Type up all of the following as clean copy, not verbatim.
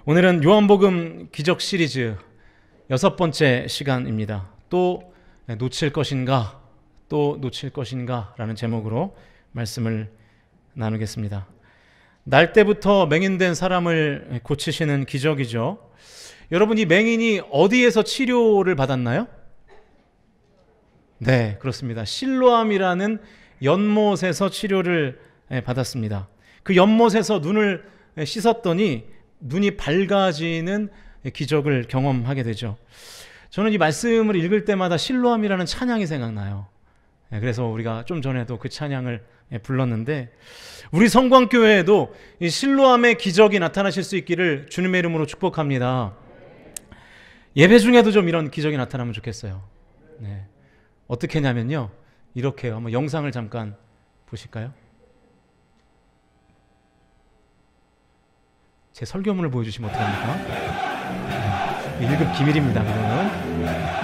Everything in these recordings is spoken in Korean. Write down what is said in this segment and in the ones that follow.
오늘은 요한복음 기적 시리즈 6번째 시간입니다. 또 놓칠 것인가, 또 놓칠 것인가 라는 제목으로 말씀을 나누겠습니다. 날 때부터 맹인된 사람을 고치시는 기적이죠. 여러분, 이 맹인이 어디에서 치료를 받았나요? 네, 그렇습니다. 실로암이라는 연못에서 치료를 받았습니다. 그 연못에서 눈을 씻었더니 눈이 밝아지는 기적을 경험하게 되죠. 저는 이 말씀을 읽을 때마다 실로암이라는 찬양이 생각나요. 그래서 우리가 좀 전에도 그 찬양을 불렀는데, 우리 성광교회에도 이 실로암의 기적이 나타나실 수 있기를 주님의 이름으로 축복합니다. 예배 중에도 좀 이런 기적이 나타나면 좋겠어요. 네. 어떻게 하냐면요, 이렇게요. 한번 영상을 잠깐 보실까요? 제 설교문을 보여주시면 어떡합니까? 네. 1급 기밀입니다, 그러면. 네.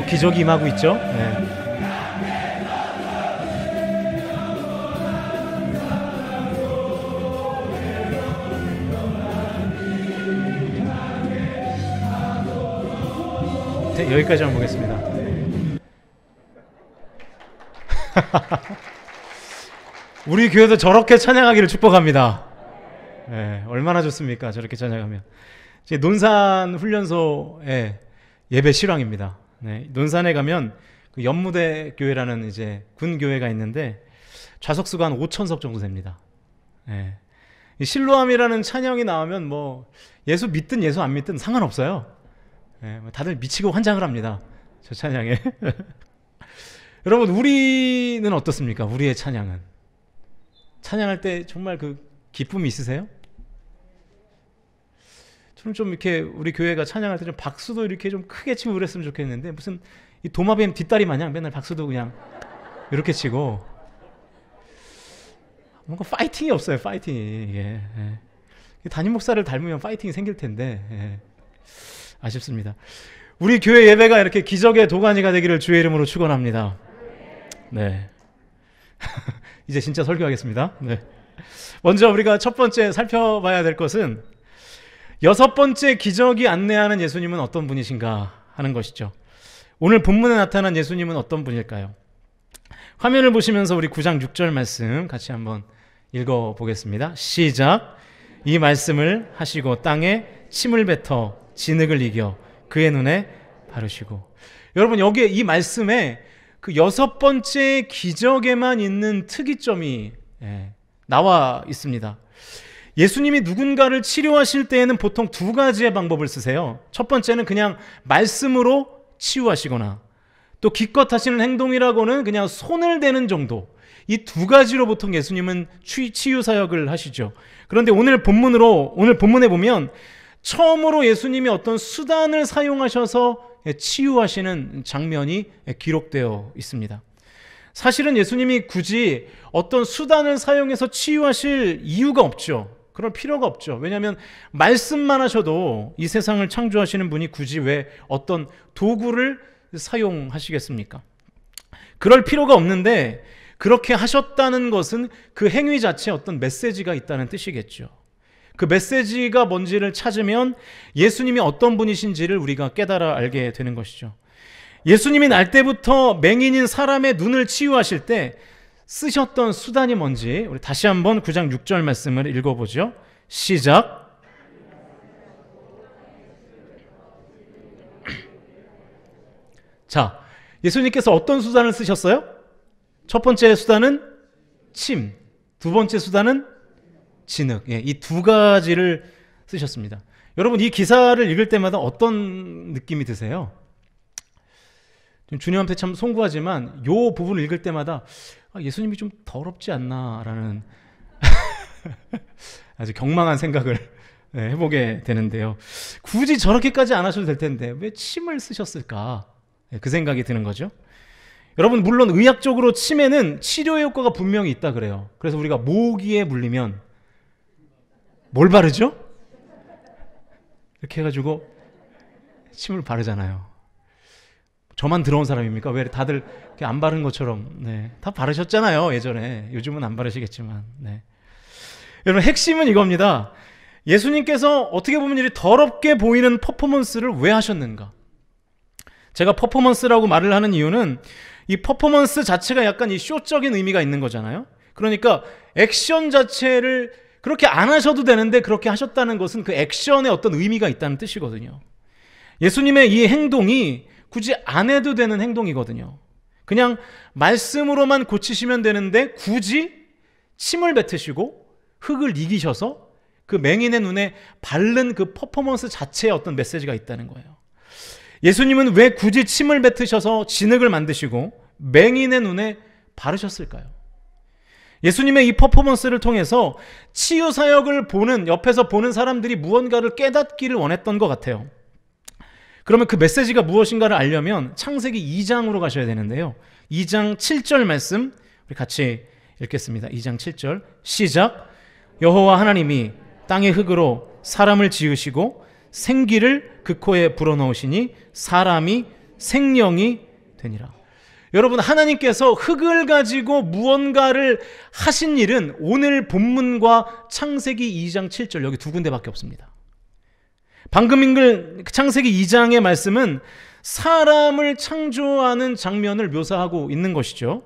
기적이 임하고 있죠. 네. 네, 여기까지 한번 보겠습니다. 우리 교회도 저렇게 찬양하기를 축복합니다. 네, 얼마나 좋습니까? 저렇게 찬양하면. 논산 훈련소의 예배 실황입니다. 네, 논산에 가면 그 연무대 교회라는 이제 군 교회가 있는데 좌석수가 한 5,000석 정도 됩니다. 네. 실로암이라는 찬양이 나오면 뭐 예수 믿든 예수 안 믿든 상관없어요. 네, 다들 미치고 환장을 합니다, 저 찬양에. 여러분, 우리는 어떻습니까? 우리의 찬양은 찬양할 때 정말 그 기쁨이 있으세요? 저는 좀 이렇게 우리 교회가 찬양할 때 좀 박수도 이렇게 좀 크게 치고 그랬으면 좋겠는데, 무슨 이 도마뱀 뒷다리 마냥 맨날 박수도 그냥 이렇게 치고 뭔가 파이팅이 없어요. 파이팅이. 예. 담임 목사를 닮으면 파이팅이 생길 텐데, 예. 아쉽습니다. 우리 교회 예배가 이렇게 기적의 도가니가 되기를 주의 이름으로 축원합니다. 네. 이제 진짜 설교하겠습니다. 네. 먼저 우리가 첫 번째 살펴봐야 될 것은 6번째 기적이 안내하는 예수님은 어떤 분이신가 하는 것이죠. 오늘 본문에 나타난 예수님은 어떤 분일까요? 화면을 보시면서 우리 9장 6절 말씀 같이 한번 읽어보겠습니다. 시작. 이 말씀을 하시고 땅에 침을 뱉어 진흙을 이겨 그의 눈에 바르시고. 여러분, 여기에 이 말씀에 그 6번째 기적에만 있는 특이점이 나와 있습니다. 예수님이 누군가를 치료하실 때에는 보통 2가지의 방법을 쓰세요. 첫 번째는 그냥 말씀으로 치유하시거나, 또 기껏 하시는 행동이라고는 그냥 손을 대는 정도, 이 2가지로 보통 예수님은 치유 사역을 하시죠. 그런데 오늘 본문에 보면 처음으로 예수님이 어떤 수단을 사용하셔서 치유하시는 장면이 기록되어 있습니다. 사실은 예수님이 굳이 어떤 수단을 사용해서 치유하실 이유가 없죠. 그럴 필요가 없죠. 왜냐하면 말씀만 하셔도 이 세상을 창조하시는 분이 굳이 왜 어떤 도구를 사용하시겠습니까? 그럴 필요가 없는데, 그렇게 하셨다는 것은 그 행위 자체에 어떤 메시지가 있다는 뜻이겠죠. 그 메시지가 뭔지를 찾으면 예수님이 어떤 분이신지를 우리가 깨달아 알게 되는 것이죠. 예수님이 날 때부터 맹인인 사람의 눈을 치유하실 때 쓰셨던 수단이 뭔지 우리 다시 한번 9장 6절 말씀을 읽어보죠. 시작. 자, 예수님께서 어떤 수단을 쓰셨어요? 첫 번째 수단은 침, 두 번째 수단은 진흙. 이 두 가지를 쓰셨습니다. 여러분, 이 기사를 읽을 때마다 어떤 느낌이 드세요? 주님한테 참 송구하지만 이 부분을 읽을 때마다 예수님이 좀 더럽지 않나라는 아주 경망한 생각을 해보게 되는데요. 굳이 저렇게까지 안 하셔도 될 텐데 왜 침을 쓰셨을까? 그 생각이 드는 거죠. 여러분, 물론 의학적으로 침에는 치료 효과가 분명히 있다 그래요. 그래서 우리가 모기에 물리면 뭘 바르죠? 이렇게 해가지고 침을 바르잖아요. 저만 들어온 사람입니까? 왜 다들 이렇게 안 바른 것처럼 다 바르셨잖아요, 예전에. 요즘은 안 바르시겠지만. 여러분, 핵심은 이겁니다. 예수님께서 어떻게 보면 이렇게 더럽게 보이는 퍼포먼스를 왜 하셨는가? 제가 퍼포먼스라고 말을 하는 이유는 이 퍼포먼스 자체가 약간 이 쇼적인 의미가 있는 거잖아요. 그러니까 액션 자체를 그렇게 안 하셔도 되는데 그렇게 하셨다는 것은 그 액션에 어떤 의미가 있다는 뜻이거든요. 예수님의 이 행동이 굳이 안 해도 되는 행동이거든요. 그냥 말씀으로만 고치시면 되는데 굳이 침을 뱉으시고 흙을 이기셔서 그 맹인의 눈에 바른 그 퍼포먼스 자체에 어떤 메시지가 있다는 거예요. 예수님은 왜 굳이 침을 뱉으셔서 진흙을 만드시고 맹인의 눈에 바르셨을까요? 예수님의 이 퍼포먼스를 통해서 치유 사역을 보는, 옆에서 보는 사람들이 무언가를 깨닫기를 원했던 것 같아요. 그러면 그 메시지가 무엇인가를 알려면 창세기 2장으로 가셔야 되는데요. 2장 7절 말씀 우리 같이 읽겠습니다. 2장 7절 시작. 여호와 하나님이 땅의 흙으로 사람을 지으시고 생기를 그 코에 불어넣으시니 사람이 생명이 되니라. 여러분, 하나님께서 흙을 가지고 무언가를 하신 일은 오늘 본문과 창세기 2장 7절 여기 두 군데밖에 없습니다. 방금 읽은 창세기 2장의 말씀은 사람을 창조하는 장면을 묘사하고 있는 것이죠.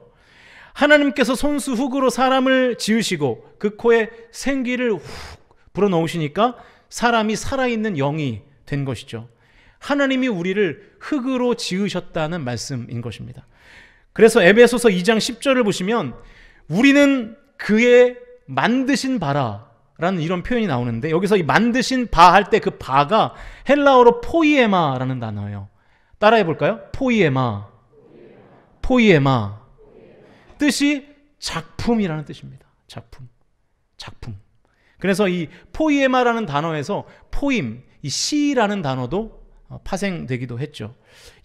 하나님께서 손수 흙으로 사람을 지으시고 그 코에 생기를 훅 불어넣으시니까 사람이 살아있는 영이 된 것이죠. 하나님이 우리를 흙으로 지으셨다는 말씀인 것입니다. 그래서 에베소서 2장 10절을 보시면 우리는 그의 만드신 바라라는 이런 표현이 나오는데 여기서 이 만드신 바 할 때 그 바가 헬라어로 포이에마라는 단어예요. 따라해 볼까요? 포이에마. 포이에마. 뜻이 작품이라는 뜻입니다. 작품. 그래서 이 포이에마라는 단어에서 포임, 이 시라는 단어도 파생되기도 했죠.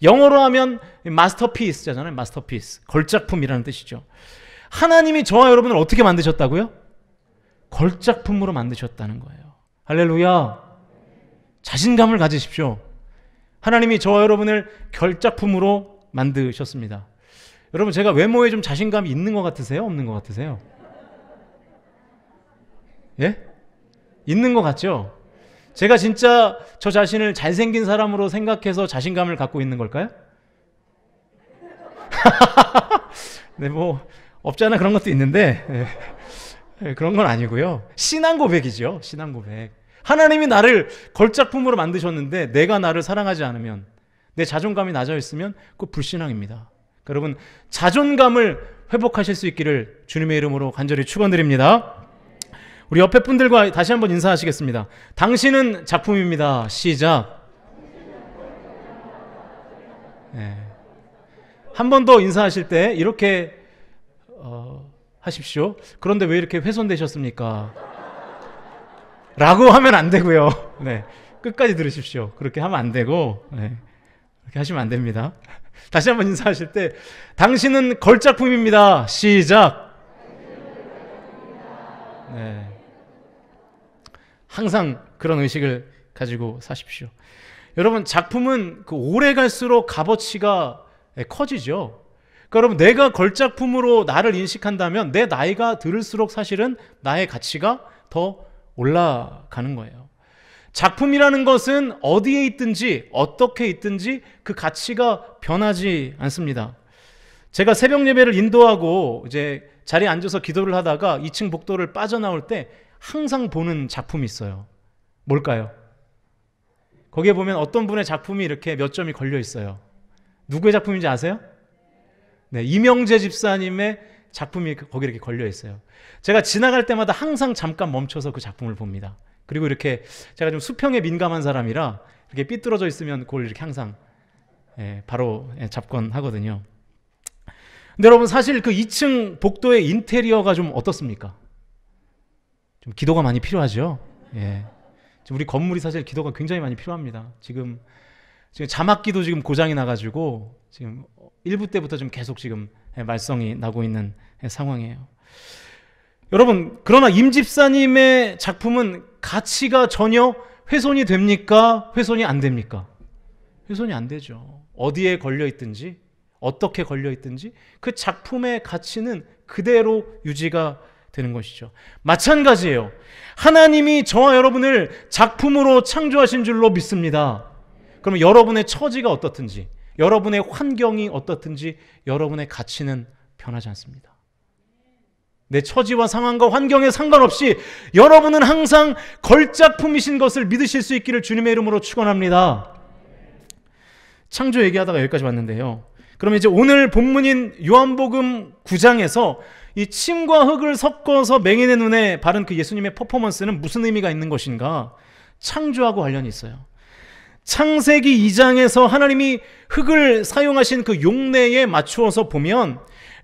영어로 하면 마스터피스잖아요. 마스터피스. 걸작품이라는 뜻이죠. 하나님이 저와 여러분을 어떻게 만드셨다고요? 걸작품으로 만드셨다는 거예요. 할렐루야. 자신감을 가지십시오. 하나님이 저와 여러분을 걸작품으로 만드셨습니다. 여러분, 제가 외모에 좀 자신감이 있는 것 같으세요? 없는 것 같으세요? 예? 있는 것 같죠? 제가 진짜 저 자신을 잘생긴 사람으로 생각해서 자신감을 갖고 있는 걸까요? 네, 뭐 없잖아 그런 것도 있는데 그런 건 아니고요. 신앙 고백이죠. 신앙 고백. 하나님이 나를 걸작품으로 만드셨는데 내가 나를 사랑하지 않으면, 내 자존감이 낮아 있으면 그거 불신앙입니다. 여러분, 자존감을 회복하실 수 있기를 주님의 이름으로 간절히 축원드립니다. 우리 옆에 분들과 다시 한번 인사하시겠습니다. 당신은 작품입니다. 시작. 한 번 더 인사하실 때 이렇게 하십시오. 그런데 왜 이렇게 훼손되셨습니까? 라고 하면 안 되고요. 네, 끝까지 들으십시오. 그렇게 하면 안 되고 그렇게 하시면 안 됩니다. 다시 한번 인사하실 때 당신은 걸작품입니다. 시작. 네. 항상 그런 의식을 가지고 사십시오. 여러분, 작품은 그 오래 갈수록 값어치가 커지죠. 그러니까 여러분, 내가 걸작품으로 나를 인식한다면 내 나이가 들을수록 사실은 나의 가치가 더 올라가는 거예요. 작품이라는 것은 어디에 있든지 어떻게 있든지 그 가치가 변하지 않습니다. 제가 새벽 예배를 인도하고 이제 자리에 앉아서 기도를 하다가 2층 복도를 빠져나올 때 항상 보는 작품이 있어요. 뭘까요? 거기에 보면 어떤 분의 작품이 이렇게 몇 점이 걸려 있어요. 누구의 작품인지 아세요? 네, 이명재 집사님의 작품이 거기 이렇게 걸려 있어요. 제가 지나갈 때마다 항상 잠깐 멈춰서 그 작품을 봅니다. 그리고 이렇게 제가 좀 수평에 민감한 사람이라 이렇게 삐뚤어져 있으면 그걸 이렇게 항상 바로 잡곤하거든요. 근데 여러분, 사실 그 2층 복도의 인테리어가 좀 어떻습니까? 좀 기도가 많이 필요하죠. 예. 지금 우리 건물이 사실 기도가 굉장히 많이 필요합니다. 지금 자막기도 지금 고장이 나가지고 지금 1부 때부터 좀 계속 지금 말썽이 나고 있는 상황이에요. 여러분, 그러나 임 집사님의 작품은 가치가 전혀 훼손이 됩니까? 훼손이 안 됩니까? 훼손이 안 되죠. 어디에 걸려 있든지 어떻게 걸려 있든지 그 작품의 가치는 그대로 유지가 되는 것이죠. 마찬가지예요. 하나님이 저와 여러분을 작품으로 창조하신 줄로 믿습니다. 그러면 여러분의 처지가 어떻든지, 여러분의 환경이 어떻든지 여러분의 가치는 변하지 않습니다. 내 처지와 상황과 환경에 상관없이 여러분은 항상 걸작품이신 것을 믿으실 수 있기를 주님의 이름으로 축원합니다. 창조 얘기하다가 여기까지 왔는데요. 그러면 이제 오늘 본문인 요한복음 9장에서 이 침과 흙을 섞어서 맹인의 눈에 바른 그 예수님의 퍼포먼스는 무슨 의미가 있는 것인가? 창조하고 관련이 있어요. 창세기 2장에서 하나님이 흙을 사용하신 그 용례에 맞추어서 보면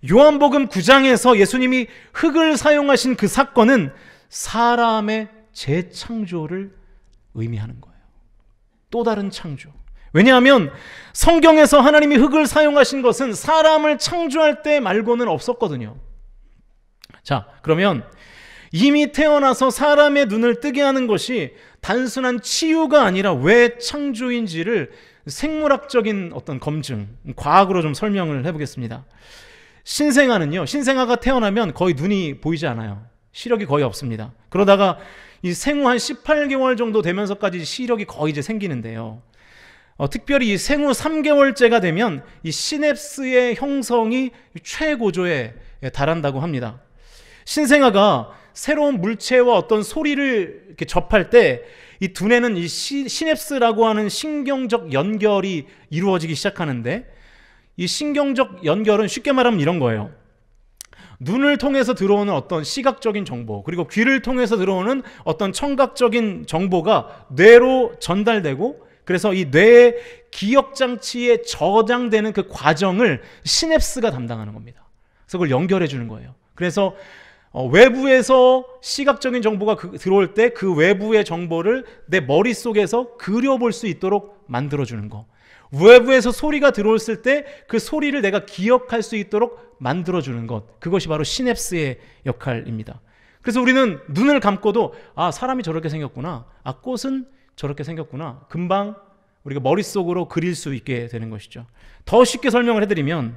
요한복음 9장에서 예수님이 흙을 사용하신 그 사건은 사람의 재창조를 의미하는 거예요. 또 다른 창조. 왜냐하면 성경에서 하나님이 흙을 사용하신 것은 사람을 창조할 때 말고는 없었거든요. 자, 그러면 이미 태어나서 사람의 눈을 뜨게 하는 것이 단순한 치유가 아니라 왜 창조인지를 생물학적인 어떤 검증, 과학으로 좀 설명을 해보겠습니다. 신생아는요, 신생아가 태어나면 거의 눈이 보이지 않아요. 시력이 거의 없습니다. 그러다가 이 생후 한 18개월 정도 되면서까지 시력이 거의 이제 생기는데요. 특별히 이 생후 3개월째가 되면 이 시냅스의 형성이 최고조에 달한다고 합니다. 신생아가 새로운 물체와 어떤 소리를 이렇게 접할 때 이 두뇌는 이 시냅스라고 하는 신경적 연결이 이루어지기 시작하는데, 이 신경적 연결은 쉽게 말하면 이런 거예요. 눈을 통해서 들어오는 어떤 시각적인 정보, 그리고 귀를 통해서 들어오는 어떤 청각적인 정보가 뇌로 전달되고, 그래서 이 뇌의 기억장치에 저장되는 그 과정을 시냅스가 담당하는 겁니다. 그래서 그걸 연결해 주는 거예요. 그래서 외부에서 시각적인 정보가 들어올 때 그 외부의 정보를 내 머릿속에서 그려볼 수 있도록 만들어주는 거, 외부에서 소리가 들어왔을 때 그 소리를 내가 기억할 수 있도록 만들어주는 것, 그것이 바로 시냅스의 역할입니다. 그래서 우리는 눈을 감고도 아, 사람이 저렇게 생겼구나, 아, 꽃은 저렇게 생겼구나, 금방 우리가 머릿속으로 그릴 수 있게 되는 것이죠. 더 쉽게 설명을 해드리면,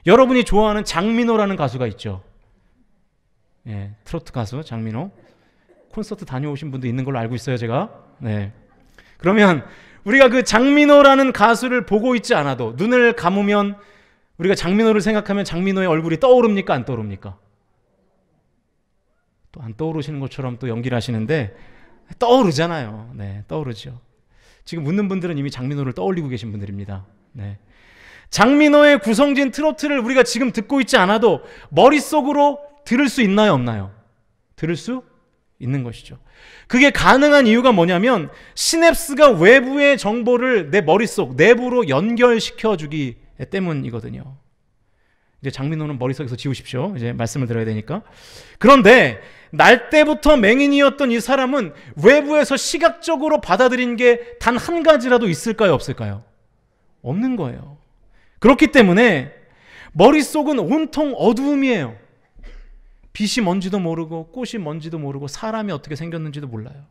여러분이 좋아하는 장민호라는 가수가 있죠. 예, 트로트 가수 장민호. 콘서트 다녀오신 분도 있는 걸로 알고 있어요, 제가. 네. 그러면 우리가 그 장민호라는 가수를 보고 있지 않아도 눈을 감으면 우리가 장민호를 생각하면 장민호의 얼굴이 떠오릅니까? 안 떠오릅니까? 또 안 떠오르시는 것처럼 또 연기를 하시는데 떠오르잖아요. 네, 떠오르죠. 지금 웃는 분들은 이미 장민호를 떠올리고 계신 분들입니다. 네. 장민호의 구성진 트로트를 우리가 지금 듣고 있지 않아도 머릿속으로 들을 수 있나요, 없나요? 들을 수 있는 것이죠. 그게 가능한 이유가 뭐냐면 시냅스가 외부의 정보를 내 머릿속 내부로 연결시켜주기 때문이거든요. 이제 장민호는 머릿속에서 지우십시오. 이제 말씀을 드려야 되니까. 그런데 날 때부터 맹인이었던 이 사람은 외부에서 시각적으로 받아들인 게 단 한 가지라도 있을까요, 없을까요? 없는 거예요. 그렇기 때문에 머릿속은 온통 어두움이에요. 빛이 뭔지도 모르고 꽃이 뭔지도 모르고 사람이 어떻게 생겼는지도 몰라요.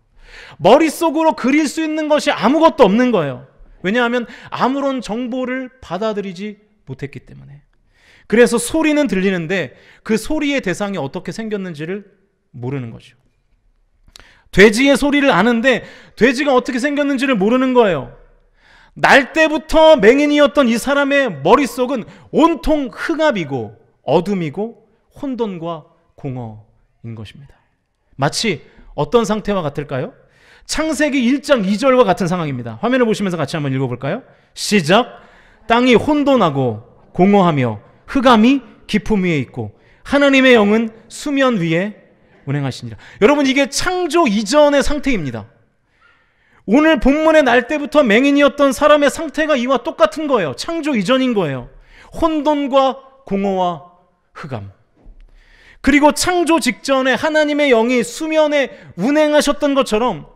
머릿속으로 그릴 수 있는 것이 아무것도 없는 거예요. 왜냐하면 아무런 정보를 받아들이지 못했기 때문에. 그래서 소리는 들리는데 그 소리의 대상이 어떻게 생겼는지를 모르는 거죠. 돼지의 소리를 아는데 돼지가 어떻게 생겼는지를 모르는 거예요. 날 때부터 맹인이었던 이 사람의 머릿속은 온통 흑암이고 어둠이고 혼돈과 공허인 것입니다. 마치 어떤 상태와 같을까요? 창세기 1장 2절과 같은 상황입니다. 화면을 보시면서 같이 한번 읽어볼까요? 시작. 땅이 혼돈하고 공허하며 흑암이 깊음 위에 있고 하나님의 영은 수면 위에 운행하시니라. 여러분, 이게 창조 이전의 상태입니다. 오늘 본문의 날 때부터 맹인이었던 사람의 상태가 이와 똑같은 거예요. 창조 이전인 거예요. 혼돈과 공허와 흑암. 그리고 창조 직전에 하나님의 영이 수면에 운행하셨던 것처럼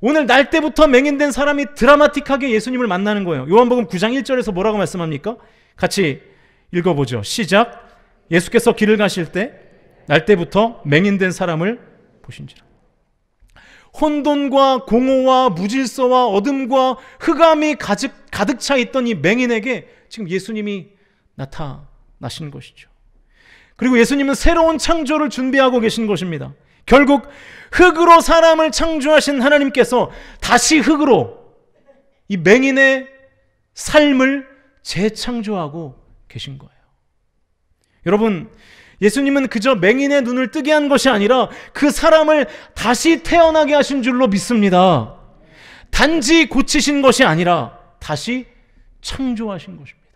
오늘 날 때부터 맹인된 사람이 드라마틱하게 예수님을 만나는 거예요. 요한복음 9장 1절에서 뭐라고 말씀합니까? 같이 읽어보죠. 시작. 예수께서 길을 가실 때 날 때부터 맹인된 사람을 보신지라. 혼돈과 공허와 무질서와 어둠과 흑암이 가득 차 있던 이 맹인에게 지금 예수님이 나타나신 것이죠. 그리고 예수님은 새로운 창조를 준비하고 계신 것입니다. 결국 흙으로 사람을 창조하신 하나님께서 다시 흙으로 이 맹인의 삶을 재창조하고 계신 거예요. 여러분, 예수님은 그저 맹인의 눈을 뜨게 한 것이 아니라 그 사람을 다시 태어나게 하신 줄로 믿습니다. 단지 고치신 것이 아니라 다시 창조하신 것입니다.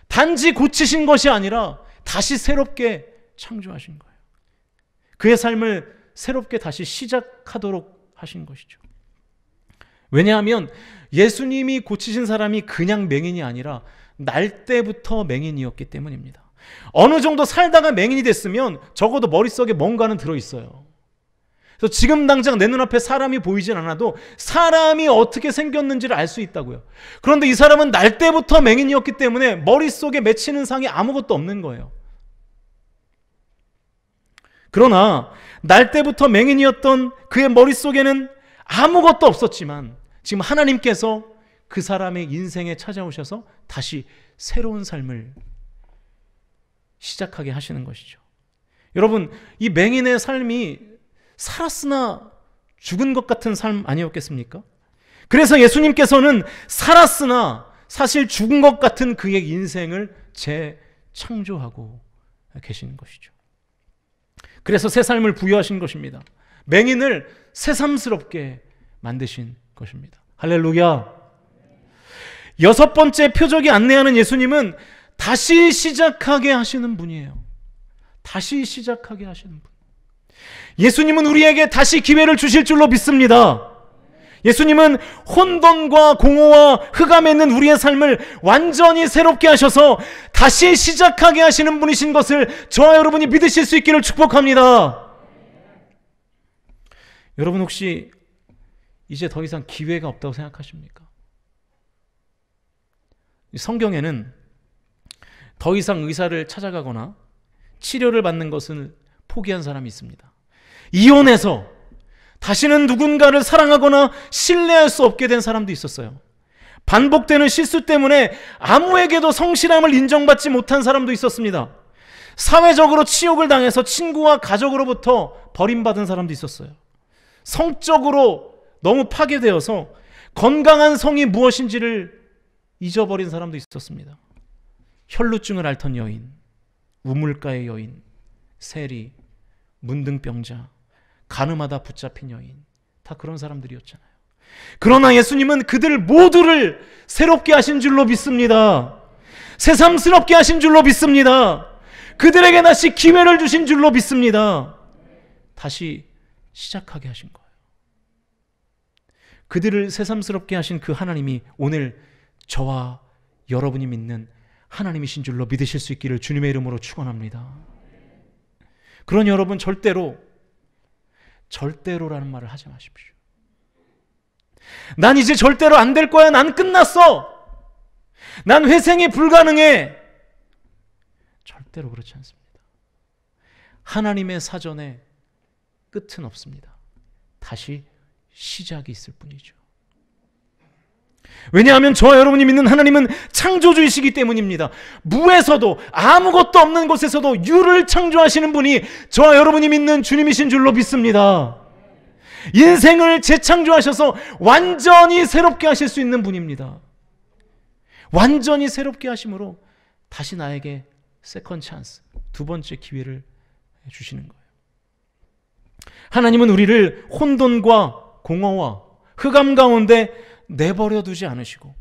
단지 고치신 것이 아니라 다시 새롭게 창조하신 거예요. 그의 삶을 새롭게 다시 시작하도록 하신 것이죠. 왜냐하면 예수님이 고치신 사람이 그냥 맹인이 아니라 날 때부터 맹인이었기 때문입니다. 어느 정도 살다가 맹인이 됐으면 적어도 머릿속에 뭔가는 들어있어요. 그래서 지금 당장 내 눈앞에 사람이 보이진 않아도 사람이 어떻게 생겼는지를 알 수 있다고요. 그런데 이 사람은 날 때부터 맹인이었기 때문에 머릿속에 맺히는 상이 아무것도 없는 거예요. 그러나 날 때부터 맹인이었던 그의 머릿속에는 아무것도 없었지만 지금 하나님께서 그 사람의 인생에 찾아오셔서 다시 새로운 삶을 시작하게 하시는 것이죠. 여러분, 이 맹인의 삶이 살았으나 죽은 것 같은 삶 아니었겠습니까? 그래서 예수님께서는 살았으나 사실 죽은 것 같은 그의 인생을 재창조하고 계시는 것이죠. 그래서 새 삶을 부여하신 것입니다. 맹인을 새삼스럽게 만드신 것입니다. 할렐루야. 여섯 번째 표적이 안내하는 예수님은 다시 시작하게 하시는 분이에요. 다시 시작하게 하시는 분. 예수님은 우리에게 다시 기회를 주실 줄로 믿습니다. 예수님은 혼돈과 공허와 흑암에 있는 우리의 삶을 완전히 새롭게 하셔서 다시 시작하게 하시는 분이신 것을 저와 여러분이 믿으실 수 있기를 축복합니다. 여러분, 혹시 이제 더 이상 기회가 없다고 생각하십니까? 성경에는 더 이상 의사를 찾아가거나 치료를 받는 것을 포기한 사람이 있습니다. 이혼해서 다시는 누군가를 사랑하거나 신뢰할 수 없게 된 사람도 있었어요. 반복되는 실수 때문에 아무에게도 성실함을 인정받지 못한 사람도 있었습니다. 사회적으로 치욕을 당해서 친구와 가족으로부터 버림받은 사람도 있었어요. 성적으로 너무 파괴되어서 건강한 성이 무엇인지를 잊어버린 사람도 있었습니다. 혈루증을 앓던 여인, 우물가의 여인, 세리, 문둥병자, 가늠하다 붙잡힌 여인, 다 그런 사람들이었잖아요. 그러나 예수님은 그들 모두를 새롭게 하신 줄로 믿습니다. 새삼스럽게 하신 줄로 믿습니다. 그들에게 다시 기회를 주신 줄로 믿습니다. 다시 시작하게 하신 거예요. 그들을 새삼스럽게 하신 그 하나님이 오늘 저와 여러분이 믿는 하나님이신 줄로 믿으실 수 있기를 주님의 이름으로 축원합니다. 그러니 여러분, 절대로라는 말을 하지 마십시오. 난 이제 절대로 안 될 거야. 난 끝났어. 난 회생이 불가능해. 절대로 그렇지 않습니다. 하나님의 사전에 끝은 없습니다. 다시 시작이 있을 뿐이죠. 왜냐하면 저와 여러분이 믿는 하나님은 창조주이시기 때문입니다. 무에서도, 아무것도 없는 곳에서도 유를 창조하시는 분이 저와 여러분이 믿는 주님이신 줄로 믿습니다. 인생을 재창조하셔서 완전히 새롭게 하실 수 있는 분입니다. 완전히 새롭게 하심으로 다시 나에게 세컨 찬스, 두 번째 기회를 주시는 거예요. 하나님은 우리를 혼돈과 공허와 흑암 가운데 내버려 두지 않으시고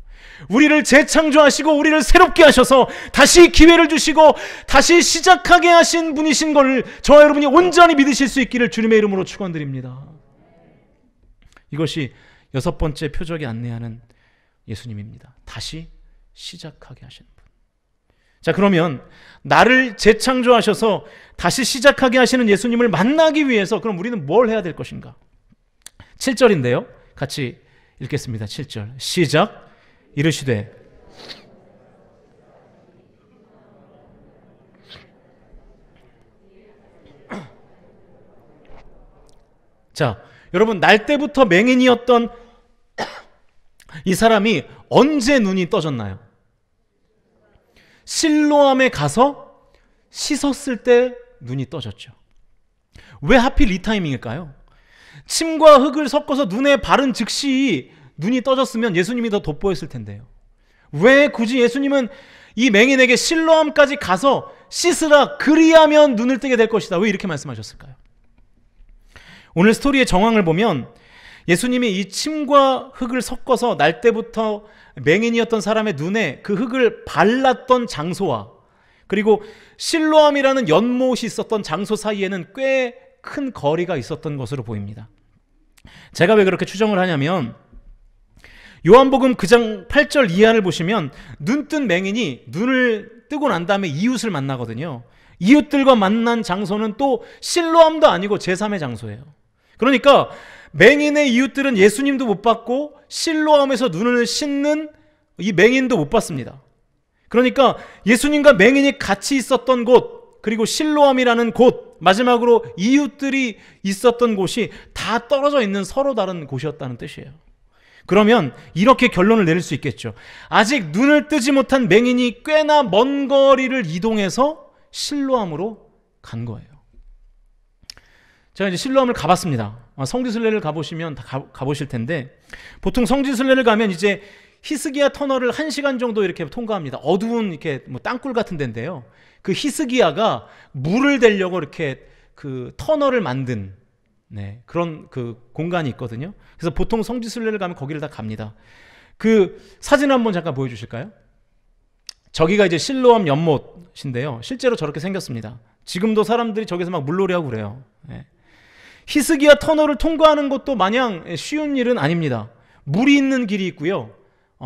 우리를 재창조하시고 우리를 새롭게 하셔서 다시 기회를 주시고 다시 시작하게 하신 분이신 걸 저와 여러분이 온전히 믿으실 수 있기를 주님의 이름으로 축원드립니다. 이것이 여섯 번째 표적이 안내하는 예수님입니다. 다시 시작하게 하시는 분. 자, 그러면 나를 재창조하셔서 다시 시작하게 하시는 예수님을 만나기 위해서 그럼 우리는 뭘 해야 될 것인가? 7절인데요. 같이 읽겠습니다. 7절. 시작. 이르시되 자, 여러분 날 때부터 맹인이었던 이 사람이 언제 눈이 떠졌나요? 실로암에 가서 씻었을 때 눈이 떠졌죠. 왜 하필 이 타이밍일까요? 침과 흙을 섞어서 눈에 바른 즉시 눈이 떠졌으면 예수님이 더 돋보였을 텐데요. 왜 굳이 예수님은 이 맹인에게 실로암까지 가서 씻으라 그리하면 눈을 뜨게 될 것이다, 왜 이렇게 말씀하셨을까요? 오늘 스토리의 정황을 보면 예수님이 이 침과 흙을 섞어서 날 때부터 맹인이었던 사람의 눈에 그 흙을 발랐던 장소와 그리고 실로암이라는 연못이 있었던 장소 사이에는 꽤 큰 거리가 있었던 것으로 보입니다. 제가 왜 그렇게 추정을 하냐면 요한복음 9장 8절 이하를 보시면 눈뜬 맹인이 눈을 뜨고 난 다음에 이웃을 만나거든요. 이웃들과 만난 장소는 또 실로암도 아니고 제3의 장소예요. 그러니까 맹인의 이웃들은 예수님도 못 봤고 실로암에서 눈을 씻는 이 맹인도 못 봤습니다. 그러니까 예수님과 맹인이 같이 있었던 곳, 그리고 실로암이라는 곳, 마지막으로 이웃들이 있었던 곳이 다 떨어져 있는 서로 다른 곳이었다는 뜻이에요. 그러면 이렇게 결론을 내릴 수 있겠죠. 아직 눈을 뜨지 못한 맹인이 꽤나 먼 거리를 이동해서 실로암으로 간 거예요. 제가 이제 실로암을 가봤습니다. 성지순례를 가보시면 다 가보실 텐데, 보통 성지순례를 가면 이제 히스기야 터널을 1시간 정도 이렇게 통과합니다. 어두운 이렇게 뭐 땅굴 같은 데인데요. 그 히스기야가 물을 대려고 이렇게 그 터널을 만든 그런 그 공간이 있거든요. 그래서 보통 성지순례를 가면 거기를 다 갑니다. 그 사진 한번 잠깐 보여주실까요? 저기가 이제 실로암 연못인데요. 실제로 저렇게 생겼습니다. 지금도 사람들이 저기서 막 물놀이하고 그래요. 히스기야 터널을 통과하는 것도 마냥 쉬운 일은 아닙니다. 물이 있는 길이 있고요.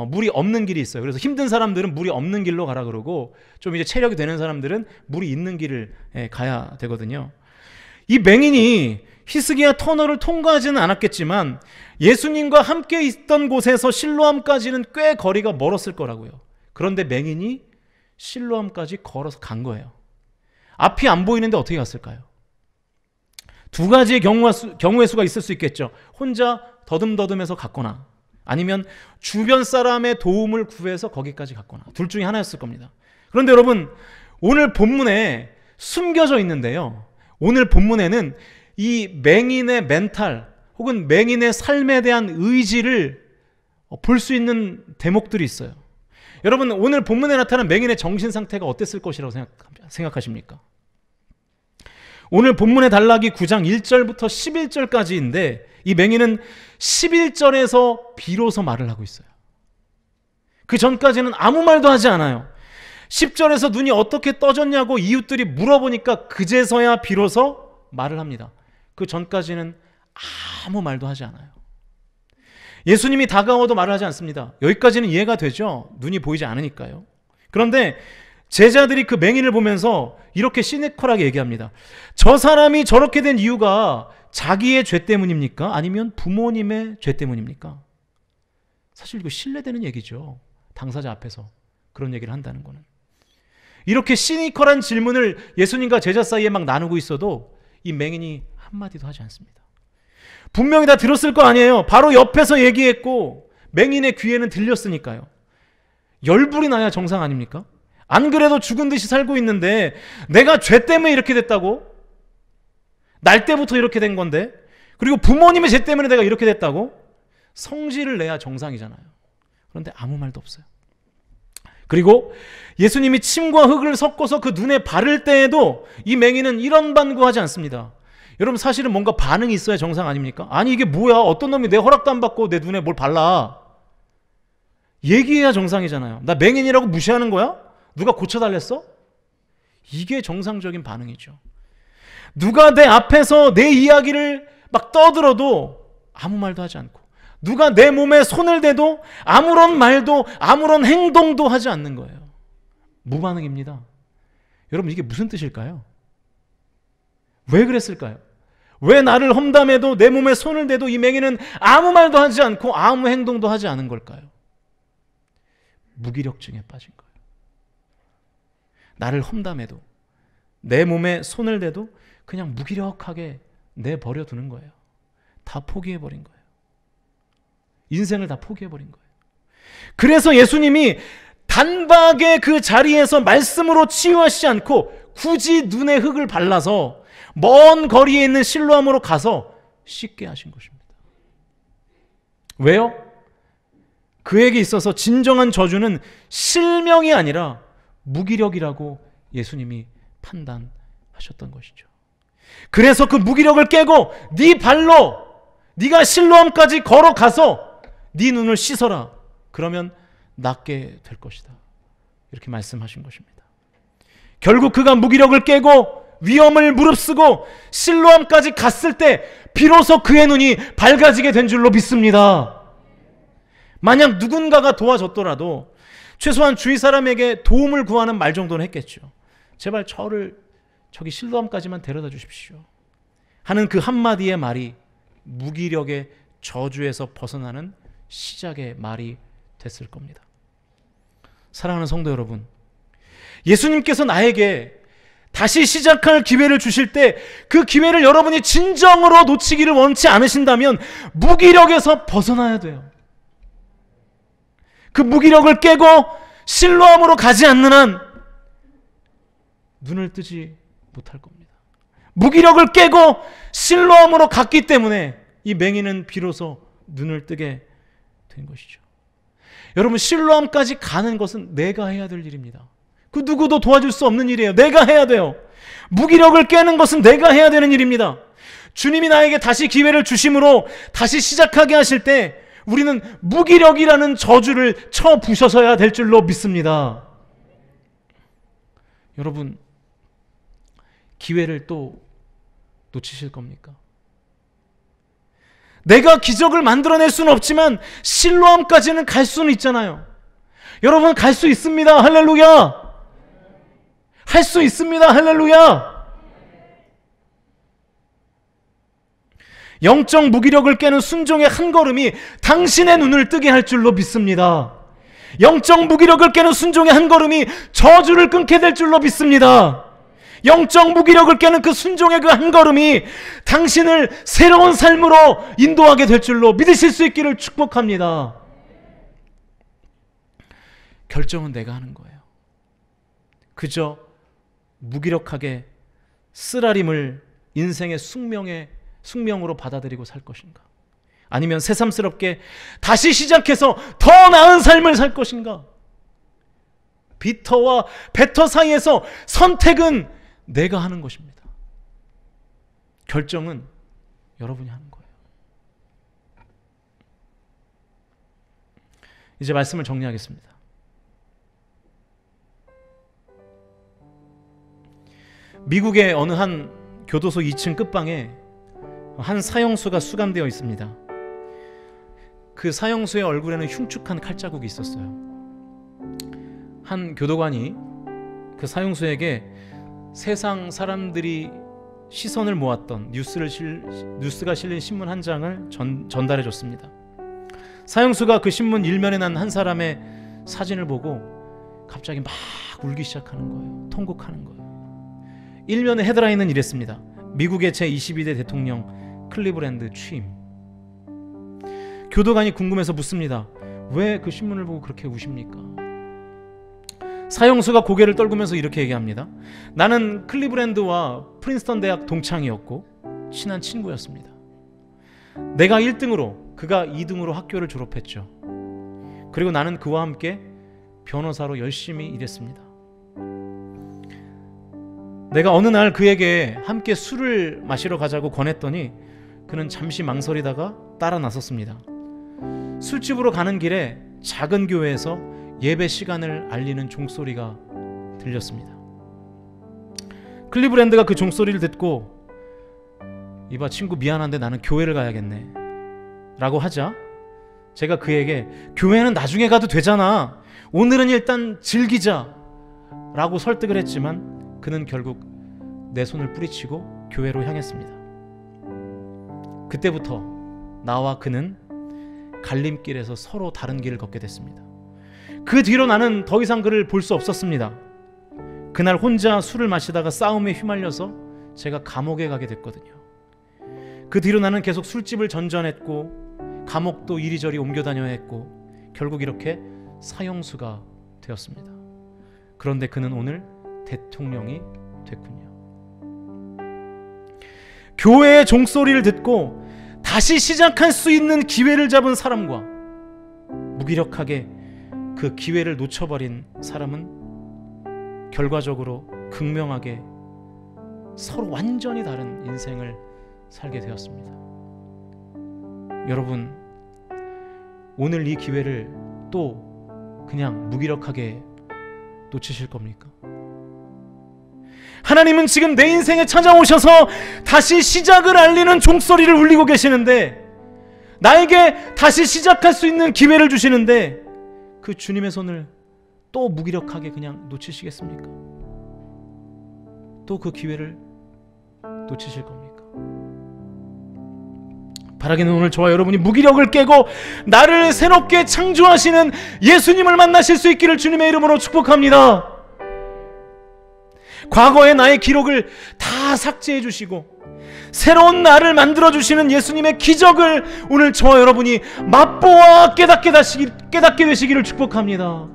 물이 없는 길이 있어요. 그래서 힘든 사람들은 물이 없는 길로 가라 그러고 좀 이제 체력이 되는 사람들은 물이 있는 길을 가야 되거든요. 이 맹인이 히스기야 터널을 통과하지는 않았겠지만 예수님과 함께 있던 곳에서 실로암까지는 꽤 거리가 멀었을 거라고요. 그런데 맹인이 실로암까지 걸어서 간 거예요. 앞이 안 보이는데 어떻게 갔을까요? 두 가지의 경우의 수가 있을 수 있겠죠. 혼자 더듬더듬해서 갔거나 아니면 주변 사람의 도움을 구해서 거기까지 갔거나, 둘 중에 하나였을 겁니다. 그런데 여러분, 오늘 본문에 숨겨져 있는데요, 오늘 본문에는 이 맹인의 멘탈 혹은 맹인의 삶에 대한 의지를 볼 수 있는 대목들이 있어요. 여러분, 오늘 본문에 나타난 맹인의 정신 상태가 어땠을 것이라고 생각하십니까? 오늘 본문의 단락이 9장 1절부터 11절까지인데 이 맹인은 11절에서 비로소 말을 하고 있어요. 그 전까지는 아무 말도 하지 않아요. 10절에서 눈이 어떻게 떠졌냐고 이웃들이 물어보니까 그제서야 비로소 말을 합니다. 그 전까지는 아무 말도 하지 않아요. 예수님이 다가와도 말을 하지 않습니다. 여기까지는 이해가 되죠? 눈이 보이지 않으니까요. 그런데 제자들이 그 맹인을 보면서 이렇게 시니컬하게 얘기합니다. 저 사람이 저렇게 된 이유가 자기의 죄 때문입니까? 아니면 부모님의 죄 때문입니까? 사실 이거 신뢰되는 얘기죠. 당사자 앞에서 그런 얘기를 한다는 거는. 이렇게 시니컬한 질문을 예수님과 제자 사이에 막 나누고 있어도 이 맹인이 한마디도 하지 않습니다. 분명히 다 들었을 거 아니에요. 바로 옆에서 얘기했고 맹인의 귀에는 들렸으니까요. 열불이 나야 정상 아닙니까? 안 그래도 죽은 듯이 살고 있는데 내가 죄 때문에 이렇게 됐다고? 날 때부터 이렇게 된 건데? 그리고 부모님의 죄 때문에 내가 이렇게 됐다고? 성질을 내야 정상이잖아요. 그런데 아무 말도 없어요. 그리고 예수님이 침과 흙을 섞어서 그 눈에 바를 때에도 이 맹인은 이런 반구하지 않습니다. 여러분, 사실은 뭔가 반응이 있어야 정상 아닙니까? 아니, 이게 뭐야? 어떤 놈이 내 허락도 안 받고 내 눈에 뭘 발라? 얘기해야 정상이잖아요. 나 맹인이라고 무시하는 거야? 누가 고쳐달랬어? 이게 정상적인 반응이죠. 누가 내 앞에서 내 이야기를 막 떠들어도 아무 말도 하지 않고, 누가 내 몸에 손을 대도 아무런 말도 아무런 행동도 하지 않는 거예요. 무반응입니다. 여러분, 이게 무슨 뜻일까요? 왜 그랬을까요? 왜 나를 험담해도 내 몸에 손을 대도 이 맹인은 아무 말도 하지 않고 아무 행동도 하지 않은 걸까요? 무기력증에 빠진 거예요. 나를 험담해도 내 몸에 손을 대도 그냥 무기력하게 내버려 두는 거예요. 다 포기해버린 거예요. 인생을 다 포기해버린 거예요. 그래서 예수님이 단박에 그 자리에서 말씀으로 치유하시지 않고 굳이 눈에 흙을 발라서 먼 거리에 있는 실로암으로 가서 씻게 하신 것입니다. 왜요? 그에게 있어서 진정한 저주는 실명이 아니라 무기력이라고 예수님이 판단하셨던 것이죠. 그래서 그 무기력을 깨고 네 발로 네가 실로암까지 걸어가서 네 눈을 씻어라. 그러면 낫게 될 것이다. 이렇게 말씀하신 것입니다. 결국 그가 무기력을 깨고 위험을 무릅쓰고 실로암까지 갔을 때 비로소 그의 눈이 밝아지게 된 줄로 믿습니다. 만약 누군가가 도와줬더라도 최소한 주위 사람에게 도움을 구하는 말 정도는 했겠죠. 제발 저를 저기 실로암까지만 데려다 주십시오 하는 그 한마디의 말이 무기력의 저주에서 벗어나는 시작의 말이 됐을 겁니다. 사랑하는 성도 여러분, 예수님께서 나에게 다시 시작할 기회를 주실 때 그 기회를 여러분이 진정으로 놓치기를 원치 않으신다면 무기력에서 벗어나야 돼요. 그 무기력을 깨고 실로암으로 가지 않는 한 눈을 뜨지 못할 겁니다. 무기력을 깨고 실로암으로 갔기 때문에 이 맹인은 비로소 눈을 뜨게 된 것이죠. 여러분, 실로암까지 가는 것은 내가 해야 될 일입니다. 그 누구도 도와줄 수 없는 일이에요. 내가 해야 돼요. 무기력을 깨는 것은 내가 해야 되는 일입니다. 주님이 나에게 다시 기회를 주심으로 다시 시작하게 하실 때 우리는 무기력이라는 저주를 쳐 부셔서야 될 줄로 믿습니다. 여러분, 기회를 또 놓치실 겁니까? 내가 기적을 만들어낼 수는 없지만 실로암까지는 갈 수는 있잖아요. 여러분, 갈 수 있습니다. 할렐루야. 할 수 있습니다. 할렐루야. 영적 무기력을 깨는 순종의 한 걸음이 당신의 눈을 뜨게 할 줄로 믿습니다. 영적 무기력을 깨는 순종의 한 걸음이 저주를 끊게 될 줄로 믿습니다. 영적 무기력을 깨는 그 순종의 그 한 걸음이 당신을 새로운 삶으로 인도하게 될 줄로 믿으실 수 있기를 축복합니다. 결정은 내가 하는 거예요. 그저 무기력하게 쓰라림을 인생의 숙명으로 받아들이고 살 것인가? 아니면 새삼스럽게 다시 시작해서 더 나은 삶을 살 것인가? 비터와 베터 사이에서 선택은 내가 하는 것입니다. 결정은 여러분이 하는 거예요. 이제 말씀을 정리하겠습니다. 미국의 어느 한 교도소 2층 끝방에 한 사형수가 수감되어 있습니다. 그 사형수의 얼굴에는 흉측한 칼자국이 있었어요. 한 교도관이 그 사형수에게 세상 사람들이 시선을 모았던 뉴스가 실린 신문 한 장을 전달해 줬습니다. 사형수가 그 신문 일면에 난 한 사람의 사진을 보고 갑자기 막 울기 시작하는 거예요. 통곡하는 거예요. 일면의 헤드라인은 이랬습니다. 미국의 제22대 대통령 클리브랜드 취임. 교도관이 궁금해서 묻습니다. 왜 그 신문을 보고 그렇게 우십니까? 사형수가 고개를 떨구면서 이렇게 얘기합니다. 나는 클리브랜드와 프린스턴 대학 동창이었고 친한 친구였습니다. 내가 1등으로 그가 2등으로 학교를 졸업했죠. 그리고 나는 그와 함께 변호사로 열심히 일했습니다. 내가 어느 날 그에게 함께 술을 마시러 가자고 권했더니 그는 잠시 망설이다가 따라 나섰습니다. 술집으로 가는 길에 작은 교회에서 예배 시간을 알리는 종소리가 들렸습니다. 클리브랜드가 그 종소리를 듣고 이봐 친구 미안한데 나는 교회를 가야겠네 라고 하자 제가 그에게 교회는 나중에 가도 되잖아, 오늘은 일단 즐기자 라고 설득을 했지만 그는 결국 내 손을 뿌리치고 교회로 향했습니다. 그때부터 나와 그는 갈림길에서 서로 다른 길을 걷게 됐습니다. 그 뒤로 나는 더 이상 그를 볼 수 없었습니다. 그날 혼자 술을 마시다가 싸움에 휘말려서 제가 감옥에 가게 됐거든요. 그 뒤로 나는 계속 술집을 전전했고 감옥도 이리저리 옮겨 다녀야 했고 결국 이렇게 사형수가 되었습니다. 그런데 그는 오늘 대통령이 됐군요. 교회의 종소리를 듣고 다시 시작할 수 있는 기회를 잡은 사람과 무기력하게 그 기회를 놓쳐버린 사람은 결과적으로 극명하게 서로 완전히 다른 인생을 살게 되었습니다. 여러분, 오늘 이 기회를 또 그냥 무기력하게 놓치실 겁니까? 하나님은 지금 내 인생에 찾아오셔서 다시 시작을 알리는 종소리를 울리고 계시는데, 나에게 다시 시작할 수 있는 기회를 주시는데 그 주님의 손을 또 무기력하게 그냥 놓치시겠습니까? 또 그 기회를 놓치실 겁니까? 바라기는 오늘 저와 여러분이 무기력을 깨고 나를 새롭게 창조하시는 예수님을 만나실 수 있기를 주님의 이름으로 축복합니다. 과거의 나의 기록을 다 삭제해 주시고 새로운 나를 만들어 주시는 예수님의 기적을 오늘 저와 여러분이 맛보아 깨닫게 되시기를 축복합니다.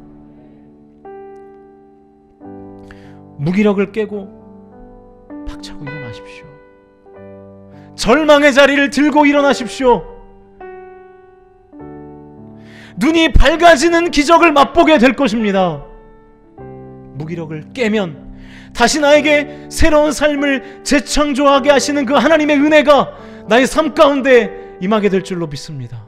무기력을 깨고 박차고 일어나십시오. 절망의 자리를 들고 일어나십시오. 눈이 밝아지는 기적을 맛보게 될 것입니다. 무기력을 깨면 다시 나에게 새로운 삶을 재창조하게 하시는 그 하나님의 은혜가 나의 삶 가운데 임하게 될 줄로 믿습니다.